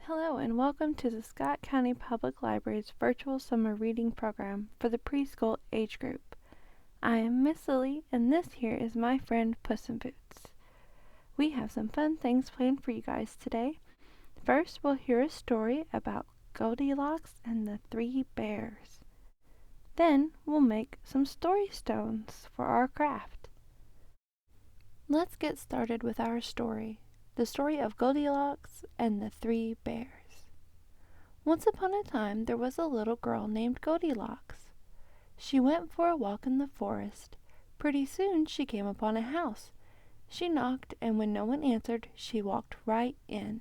Hello and welcome to the Scott County Public Library's virtual summer reading program for the preschool age group. I am Miss Lily and this here is my friend Puss-in-Boots. We have some fun things planned for you guys today. First, we'll hear a story about Goldilocks and the 3 bears. Then, we'll make some story stones for our craft. Let's get started with our story. The story of Goldilocks and the 3 bears. Once upon a time there was a little girl named Goldilocks. She went for a walk in the forest. Pretty soon she came upon a house. She knocked, and when no one answered, she walked right in.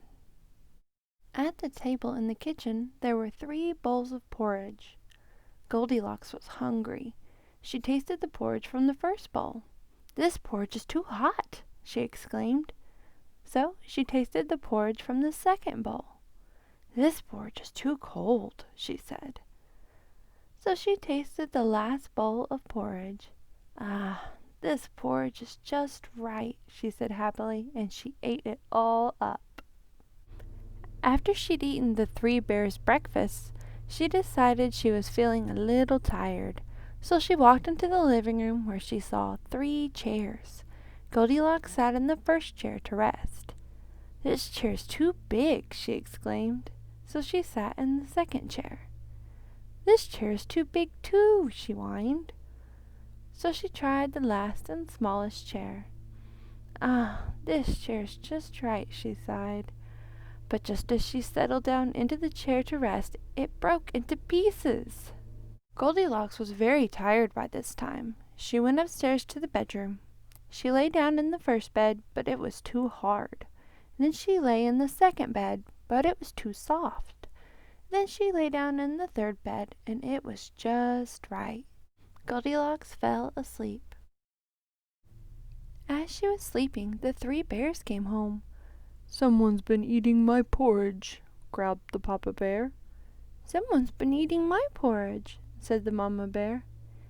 At the table in the kitchen there were 3 bowls of porridge. Goldilocks was hungry. She tasted the porridge from the first bowl. "This porridge is too hot," she exclaimed. So she tasted the porridge from the second bowl. "This porridge is too cold," she said. So she tasted the last bowl of porridge. "Ah, this porridge is just right," she said happily, and she ate it all up. After she'd eaten the 3 bears' breakfast, she decided she was feeling a little tired. So she walked into the living room where she saw 3 chairs. Goldilocks sat in the first chair to rest. "This chair's too big," she exclaimed. So she sat in the second chair. "This chair's too big too," she whined. So she tried the last and smallest chair. "Ah, this chair's just right," she sighed. But just as she settled down into the chair to rest, it broke into pieces. Goldilocks was very tired by this time. She went upstairs to the bedroom. She lay down in the first bed, but it was too hard. Then she lay in the second bed, but it was too soft. Then she lay down in the third bed, and it was just right. Goldilocks fell asleep. As she was sleeping, the 3 bears came home. "Someone's been eating my porridge," growled the Papa Bear. "Someone's been eating my porridge," said the Mama Bear.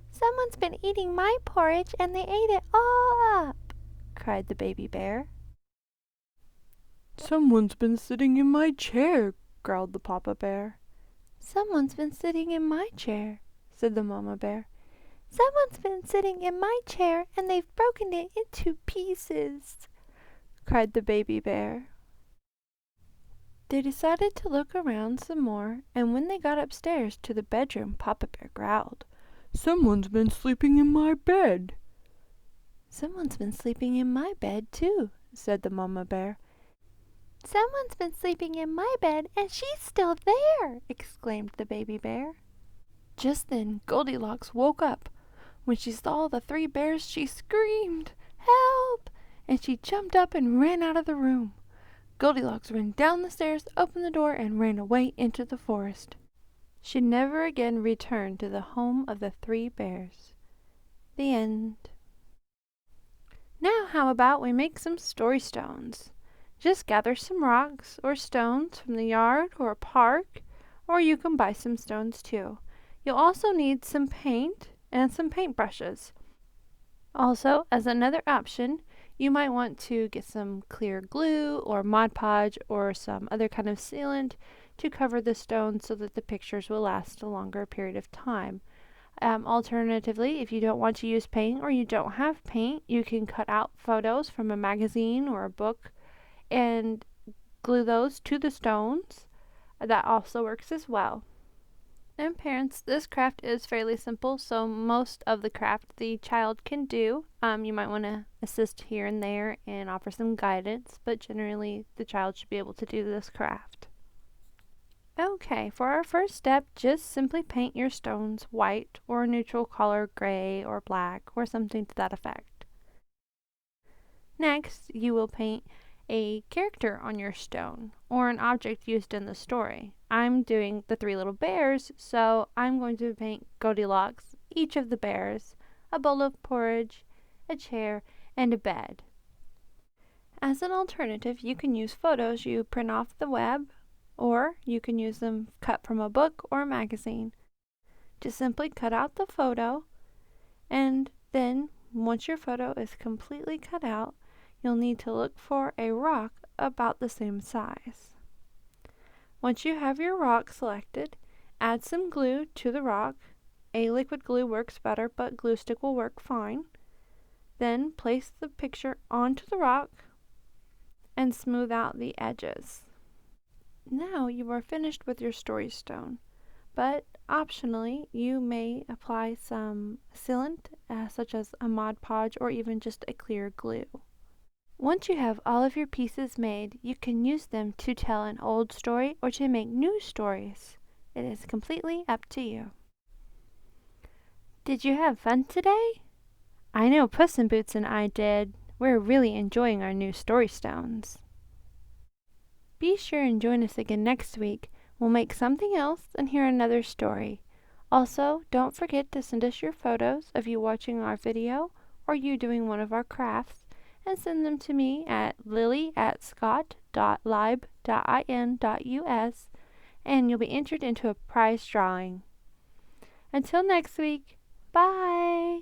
"Someone's been eating my porridge, and they ate it all up," cried the Baby Bear. "Someone's been sitting in my chair," growled the Papa Bear. "Someone's been sitting in my chair," said the Mama Bear. "Someone's been sitting in my chair, and they've broken it into pieces," cried the Baby Bear. They decided to look around some more, and when they got upstairs to the bedroom, Papa Bear growled, "Someone's been sleeping in my bed." "Someone's been sleeping in my bed, too," said the Mama Bear. "Someone's been sleeping in my bed, and she's still there!" exclaimed the Baby Bear. Just then Goldilocks woke up. When she saw the 3 bears, she screamed, "Help!" and she jumped up and ran out of the room. Goldilocks ran down the stairs, opened the door, and ran away into the forest. She never again returned to the home of the 3 bears. The end. Now how about we make some story stones? Just gather some rocks or stones from the yard or a park, or you can buy some stones too. You'll also need some paint and some paintbrushes. Also, as another option, you might want to get some clear glue or Mod Podge or some other kind of sealant to cover the stones so that the pictures will last a longer period of time. Alternatively, if you don't want to use paint or you don't have paint, you can cut out photos from a magazine or a book and glue those to the stones. That also works as well. And parents, this craft is fairly simple, so most of the craft the child can do. You might want to assist here and there and offer some guidance, but generally the child should be able to do this craft. Okay, for our first step, just simply paint your stones white or a neutral color, gray or black or something to that effect. Next, you will paint a character on your stone or an object used in the story. I'm doing the 3 little bears, so I'm going to paint Goldilocks, each of the bears, a bowl of porridge, a chair, and a bed. As an alternative, you can use photos you print off the web, or you can use them cut from a book or a magazine. Just simply cut out the photo, and then once your photo is completely cut out, you'll need to look for a rock about the same size. Once you have your rock selected, add some glue to the rock. A liquid glue works better, but glue stick will work fine. Then place the picture onto the rock and smooth out the edges. Now you are finished with your story stone, but optionally you may apply some sealant such as a Mod Podge or even just a clear glue. Once you have all of your pieces made, you can use them to tell an old story or to make new stories. It is completely up to you. Did you have fun today? I know Puss in Boots and I did. We're really enjoying our new story stones. Be sure and join us again next week. We'll make something else and hear another story. Also, don't forget to send us your photos of you watching our video or you doing one of our crafts, and send them to me at lily@scott.lib.in.us, and you'll be entered into a prize drawing. Until next week, bye!